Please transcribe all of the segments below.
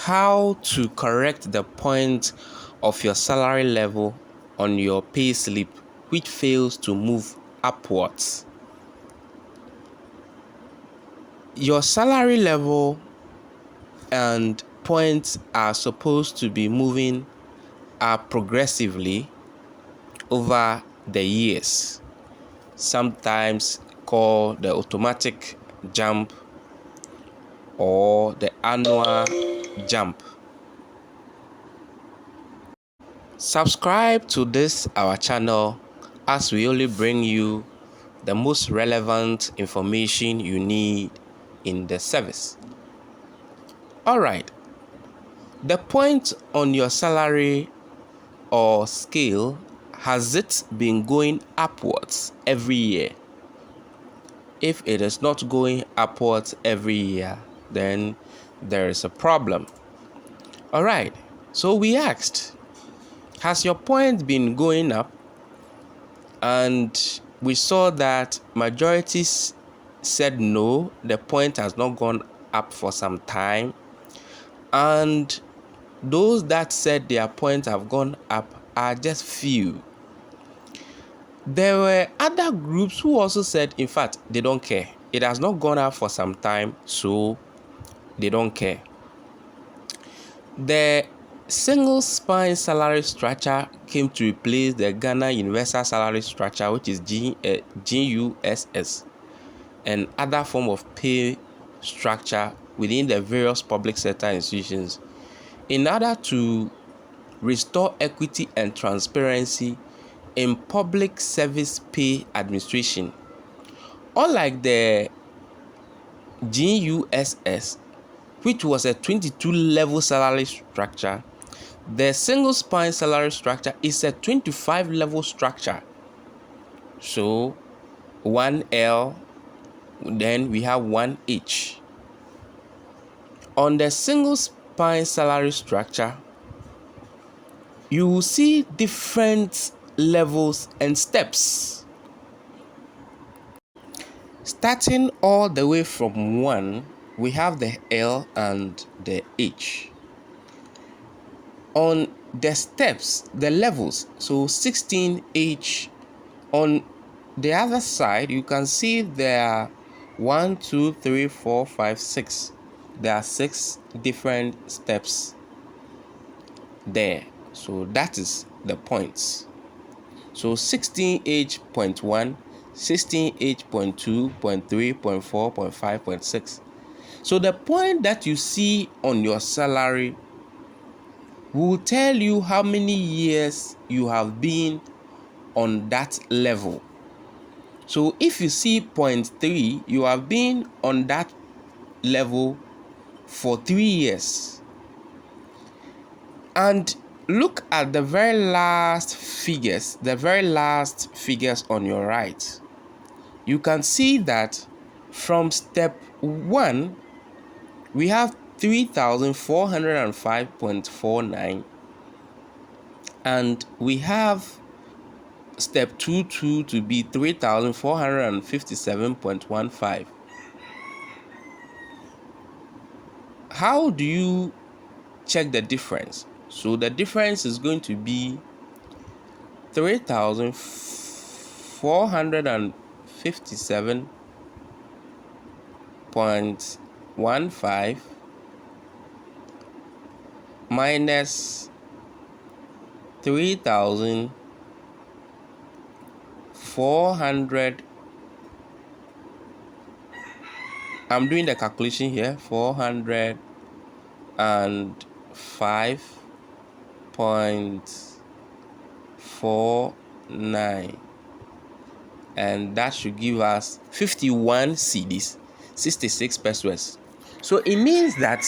How to correct the point of your salary level on your pay slip which fails to move upwards. Your salary level and points are supposed to be moving up progressively over the years, sometimes called the automatic jump or the annual jump. Subscribe to this our channel as we only bring you the most relevant information you need in the service. Alright, the point on your salary or scale, has it been going upwards every year? If it is not going upwards every year, then there is a problem. Alright, so we asked, has your point been going up? And we saw that majorities said no, the point has not gone up for some time. And those that said their points have gone up are just few. There were other groups who also said, in fact, they don't care. It has not gone up for some time, so they don't care. The single spine salary structure came to replace the Ghana Universal Salary Structure, which is GUSS, and other form of pay structure within the various public sector institutions in order to restore equity and transparency in public service pay administration. Unlike the GUSS, which was a 22-level salary structure, the single spine salary structure is a 25-level structure. So 1L, then we have 1H. On the single spine salary structure, you will see different levels and steps. Starting all the way from 1, we have the L and the H. On the steps, the levels, so 16H, on the other side, you can see there are 1, 2, 3, 4, 5, 6. There are 6 different steps there. So that is the points. So 16H.1, 16H.2, 0.3, 0.4, 0.5, 0.6. So the point that you see on your salary will tell you how many years you have been on that level. So if you see 0.3, you have been on that level for 3 years. And look at the very last figures, on your right. You can see that from step 1, we have 3,405.49, and we have step 2 to be 3,457.15. How do you check the difference? So the difference is going to be 3,457.15 minus 3,400. I'm doing the calculation here. 405.49, and that should give us 51 cedis, 66 pesos. So it means that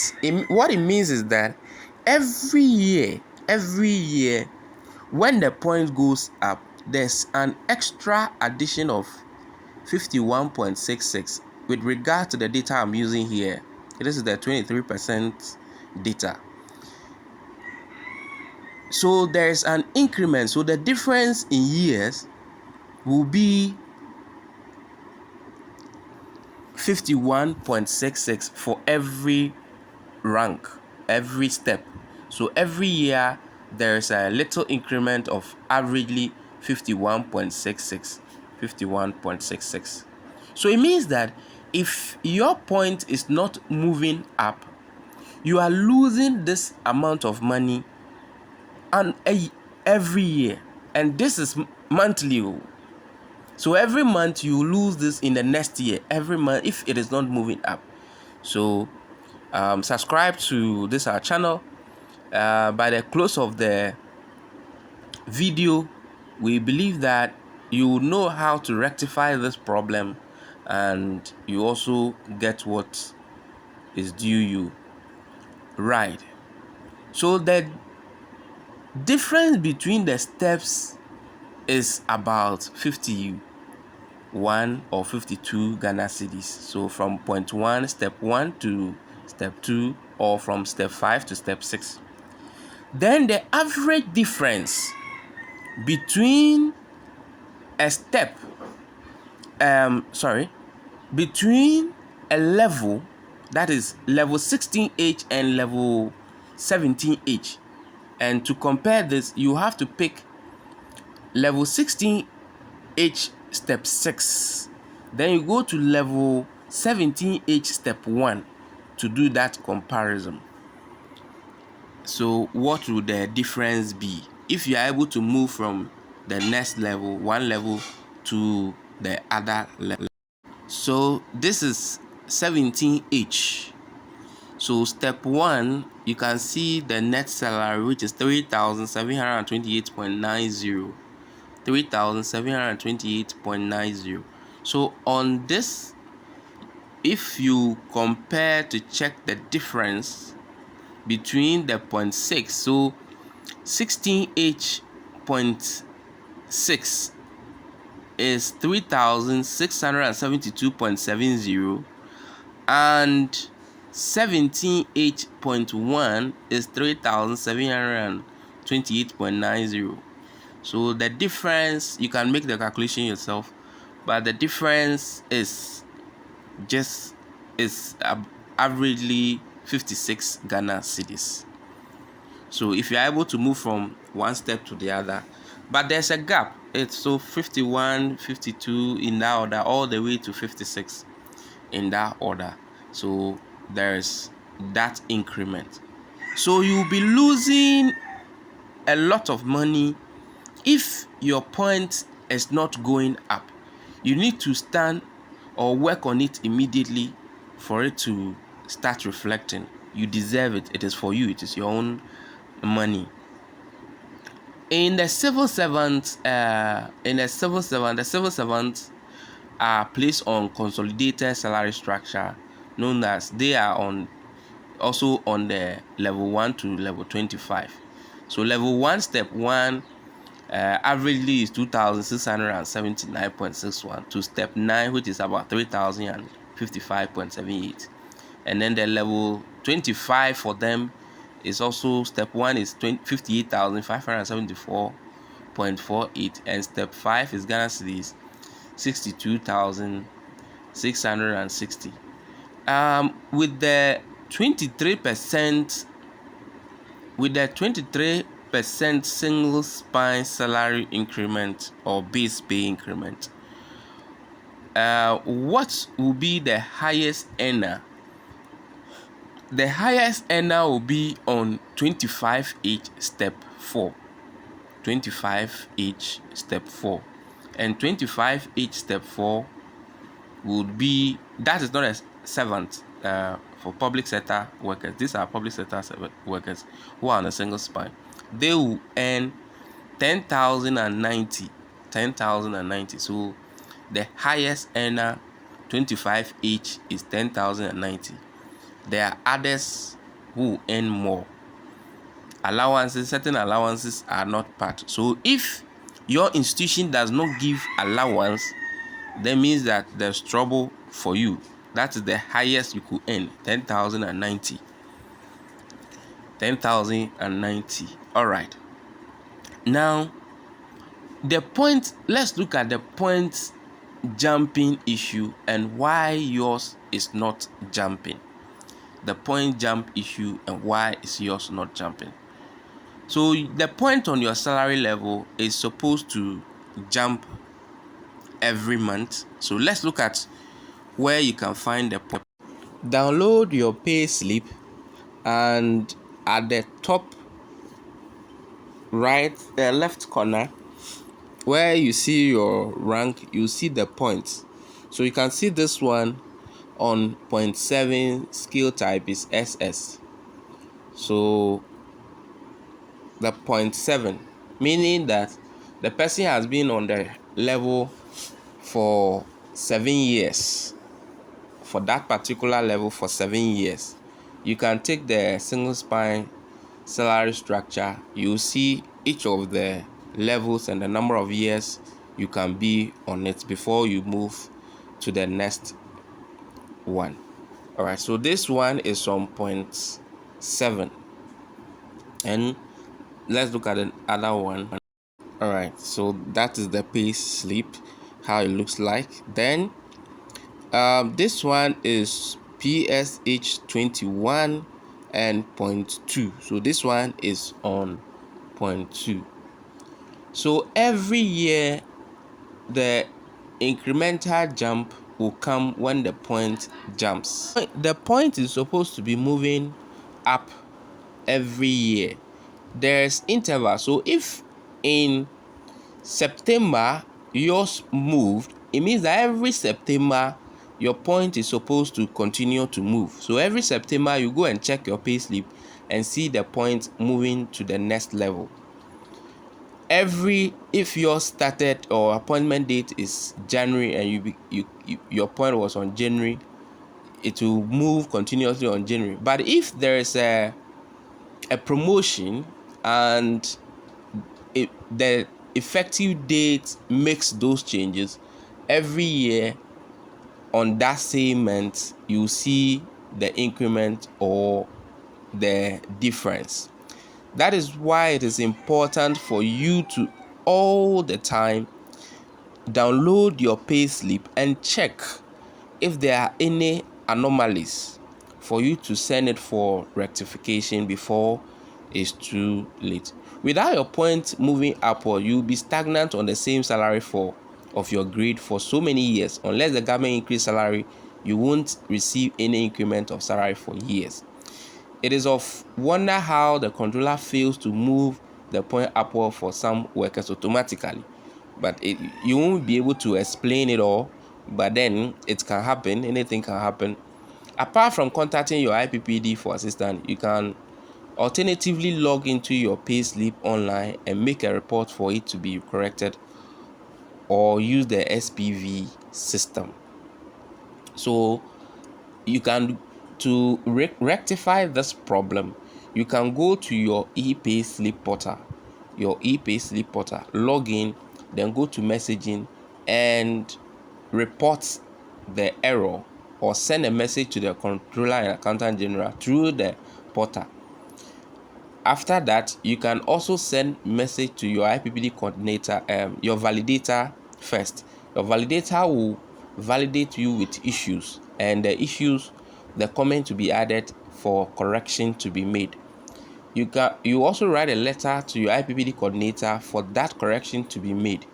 what it means is that every year when the point goes up, there's an extra addition of 51.66 with regard to the data I'm using here. This is the 23% data. So there's an increment. So the difference in years will be 51.66 for every rank. every step. So every year there's a little increment of averagely 51.66. 51.66. So it means that if your point is not moving up, you are losing this amount of money and every year, and this is monthly. So every month you lose this in the next year, every month, if it is not moving up. So subscribe to this our channel. By the close of the video, we believe that you know how to rectify this problem, and you also get what is due you. Right. So the difference between the steps is about 51 or 52 Ghana cedis. So from point 1, step 1 to step 2, or from step 5 to step 6. Then the average difference between a step, between a level, that is level 16H and level 17H. And to compare this, you have to pick level 16H step 6. Then you go to level 17H step 1 to do that comparison. So what would the difference be if you are able to move from the next level, one level, to the other level? So this is 17H. So step 1, you can see the net salary, which is 3,728.90. 3,728.90. So on this, if you compare to check the difference between the 0.6, so 16H.6 is 3,672.70, and 17H.1 is 3,728.90. So the difference, you can make the calculation yourself, but the difference is averagely 56 Ghana cedis. So if you are able to move from one step to the other, but there's a gap, it's so 51, 52 in that order, all the way to 56 in that order. So there's that increment. So you'll be losing a lot of money if your point is not going up. You need to stand or work on it immediately for it to start reflecting. You deserve it. It is for you. It is your own money. In the civil servants, the civil servants are placed on consolidated salary structure, known as, they are also on the level 1 to level 25. So level 1, step 1, averagely is 2,679.61 to step 9, which is about 3,055.78. And then the level 25 for them is also, step 1 is 58,574.48, and step 5 is Ghana cedis 62,660. With the 23%, single spine salary increment or base pay increment, what will be the highest earner? The highest earner will be on 25H step 4. 25H step 4. And 25H step 4 would be, that is not a servant, for public sector workers. These are public sector workers who are on a single spine. They will earn 10,090. 10,090. So the highest earner 25H is 10,090. There are others who earn more. Allowances, certain allowances are not part. So if your institution does not give allowance, that means that there's trouble for you. That is the highest you could earn, 10,090. 10,090. All right. Now, the point, let's look at the point jumping issue and why yours is not jumping. the point jump issue and why is yours not jumping. So the point on your salary level is supposed to jump every month. So let's look at where you can find the point. Download your pay slip, and at the top right left corner where you see your rank, you see the points. So you can see this one on 0.7 skill type is SS. So the 0.7, meaning that the person has been on the level for 7 years, for that particular level for 7 years. You can take the single spine salary structure. You see each of the levels and the number of years you can be on it before you move to the next one. All right, so this one is on 0.7, and let's look at the other one. All right, so that is the pay slip, how it looks like. Then this one is PSH 21 and 0.2. So this one is on 0.2. So every year the incremental jump will come when the point jumps. The point is supposed to be moving up every year. There's interval. So if in September yours moved, it means that every September your point is supposed to continue to move. So every September you go and check your pay slip and see the point moving to the next level. If yours started or appointment date is January and your point was on January, it will move continuously on January. But if there is a promotion and the effective date makes those changes, every year on that same month you see the increment or the difference. That is why it is important for you to all the time download your pay slip and check if there are any anomalies for you to send it for rectification before it's too late. Without your point moving upward, you'll be stagnant on the same salary of your grade for so many years. Unless the government increase salary, you won't receive any increment of salary for years. It is of wonder how the controller fails to move the point upward for some workers automatically. But you won't be able to explain it all, but then it can happen. Anything can happen. Apart from contacting your IPPD for assistance, you can alternatively log into your payslip online and make a report for it to be corrected, or use the SPV system. So you can, to rectify this problem, you can go to your Epayslip Portal, log in, then go to messaging and report the error, or send a message to the controller and accountant general through the portal. After that, you can also send message to your IPPD coordinator, your validator first. Your validator will validate you with issues, and the comment to be added for correction to be made. You also write a letter to your IPPD coordinator for that correction to be made.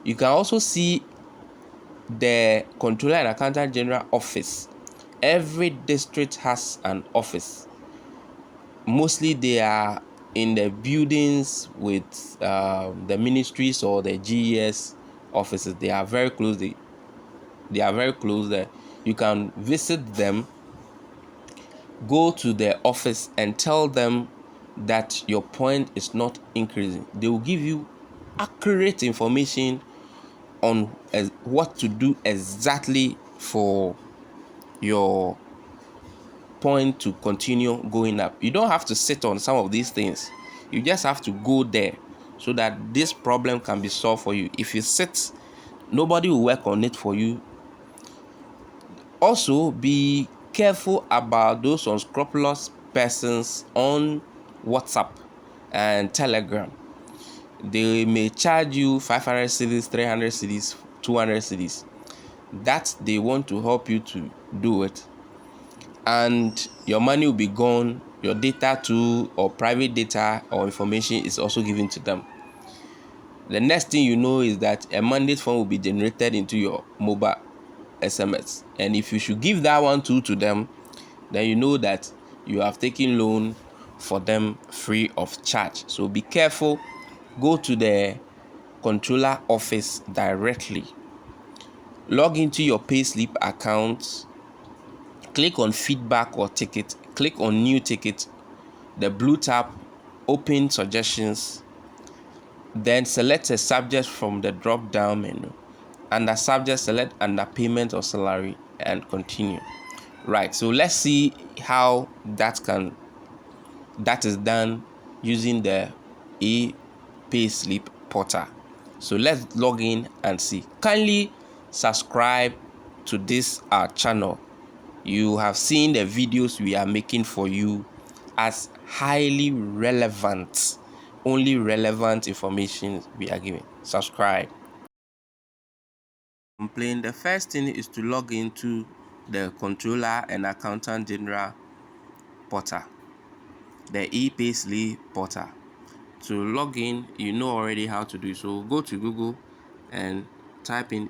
You can also see the controller and accountant general office. Every district has an office. Mostly they are in the buildings with the ministries or the GES offices. They are very close. They are very close there. You can visit them, go to their office and tell them that your point is not increasing. They will give you accurate information on what to do exactly for your point to continue going up. You don't have to sit on some of these things. You just have to go there so that this problem can be solved for you. If you sit, nobody will work on it for you. Also, be careful about those unscrupulous persons on WhatsApp and Telegram. They may charge you 500 cedis, 300 cedis, 200 cedis. That they want to help you to do it. and your money will be gone. Your data too, or private data or information, is also given to them. The next thing you know is that a mandate form will be generated into your mobile SMS, and if you should give that one too to them, then you know that you have taken loan for them free of charge. So be careful. Go to the controller office directly, log into your payslip account, click on feedback or ticket, click on new ticket, the blue tab, open suggestions, then select a subject from the drop down menu. Under subject, select underpayment or salary and continue. Right, so let's see how that is done using the Epayslip Portal. So let's log in and see. Kindly subscribe to this our channel. You have seen the videos we are making for you as highly relevant, only relevant information we are giving. Subscribe. Complain. The first thing is to log into the controller and accountant general portal, the Epayslip Portal. To log in, you know already how to do. So go to Google and type in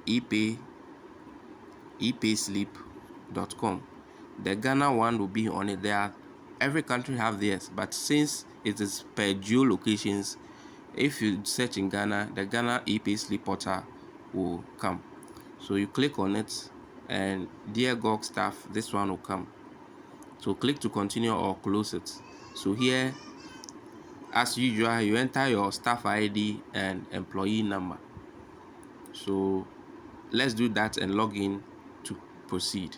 epayslip.com. The Ghana one will be on it. Every country have theirs, but since it is per geolocations, if you search in Ghana, the Ghana Epayslip Portal will come. So you click on it, and dear GOG staff, this one will come. So click to continue or close it. So here, as usual, you enter your staff ID and employee number. So let's do that and log in to proceed.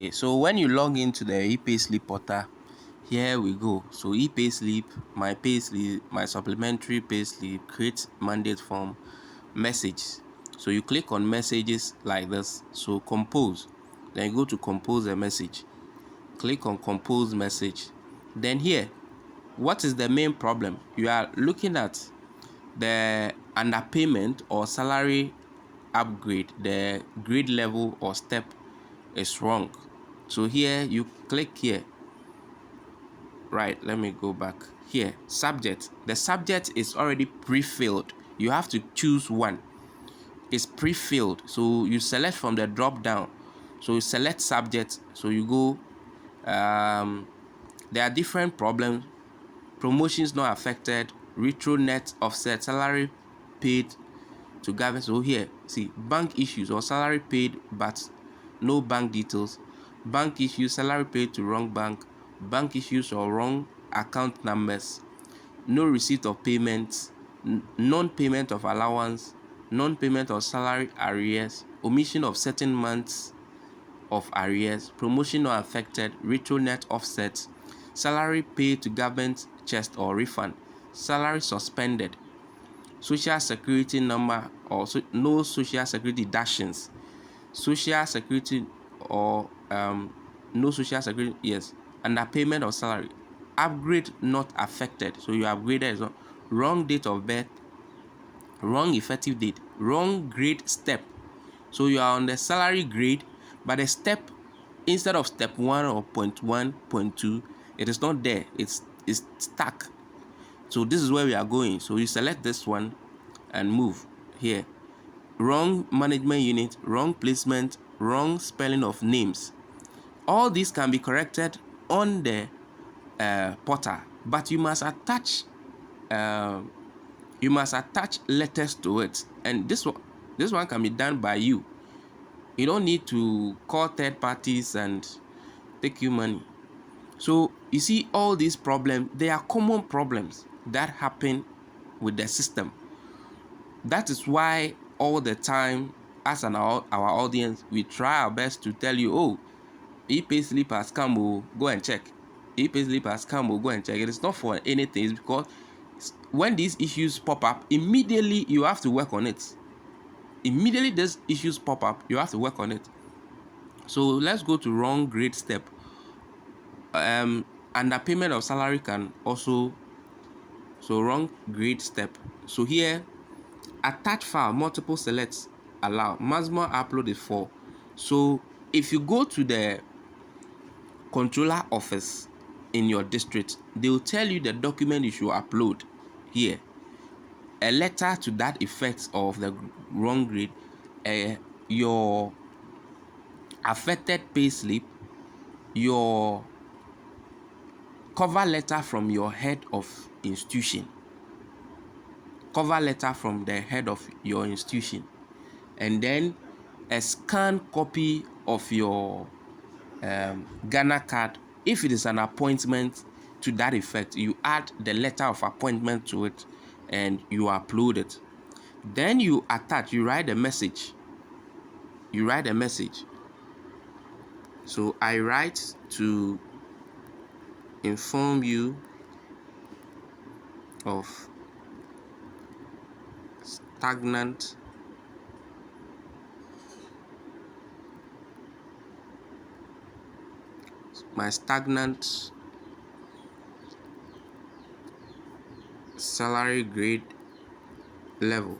Okay, so when you log into the Epayslip portal, here we go. So Epayslip, my payslip, my supplementary payslip, create mandate form, message. So you click on messages like this. So compose, then you go to compose a message. Click on compose message. Then here, what is the main problem? You are looking at the underpayment or salary upgrade, the grade level or step is wrong. So here you click here. Right, let me go back here. Subject, the subject is already pre-filled. You have to choose one. It's pre-filled, so you select from the drop down. So you select subject. So you go there are different problems. Promotions not affected, retro net offset, salary paid to government. So here, see, bank issues or salary paid but no bank details, bank issues, salary paid to wrong bank issues or wrong account numbers, no receipt of payments, non-payment of allowance, non-payment of salary arrears, omission of certain months of arrears, promotion not affected, retro net offset, salary paid to government chest or refund, salary suspended, social security number or no social security dashings, social security or no social security, yes, underpayment of salary, upgrade not affected, so you upgraded as well, wrong date of birth, wrong effective date, wrong grade step. So you are on the salary grade, but the step, instead of step 1 or point 1, point 2, it is not there. It's stuck. So this is where we are going. So you select this one and move here. Wrong management unit, wrong placement, wrong spelling of names. All these can be corrected on the portal, but you must attach letters to it, and this one can be done by you. You don't need to call third parties and take you money. So you see, all these problems, they are common problems that happen with the system. That is why all the time, as our audience, we try our best to tell you, oh, Epayslip has come, oh, go and check. Epayslip has come, oh, go and check. It is not for anything. It's because when these issues pop up, immediately you have to work on it. Immediately these issues pop up, you have to work on it. So let's go to wrong grade step. Underpayment of salary can also, so wrong grade step. So here, attach file, multiple selects allow, maximum upload is 4, So if you go to the controller office in your district, they will tell you the document you should upload here. A letter to that effect of the wrong grade, your affected payslip, your cover letter from your head of institution, cover letter from the head of your institution, and then a scanned copy of your Ghana card. If it is an appointment to that effect, you add the letter of appointment to it and you upload it. Then you attach, you write a message. You write a message. So I write to inform you of stagnant salary grade level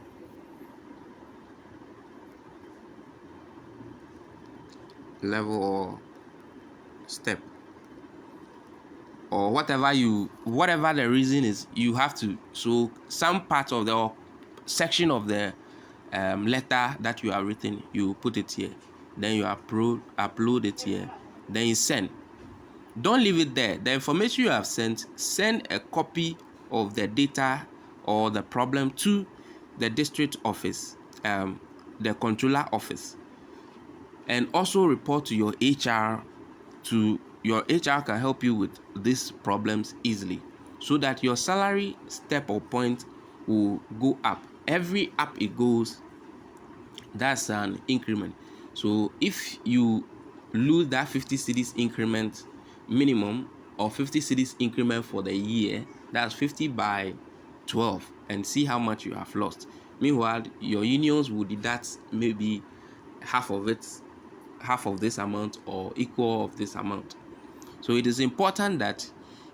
or step, or whatever the reason is. You have to, so some part of the section of the letter that you are written, you put it here, then you upload it here, then you send. Don't leave it there. The information you have sent, send a copy of the data or the problem to the district office, the controller office, and also report to your HR. Your HR can help you with these problems easily, so that your salary step or point will go up. Every up it goes, that's an increment. So if you lose that 50 cedis increment minimum, or 50 cedis increment for the year, that's 50 by 12, and see how much you have lost. Meanwhile, your unions will deduct maybe half of this amount, or equal of this amount. So it is important that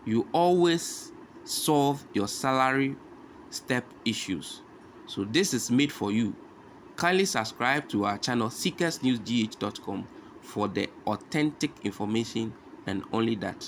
you always solve your salary step issues. So this is made for you. Kindly subscribe to our channel seekersnewsgh.com for the authentic information, and only that.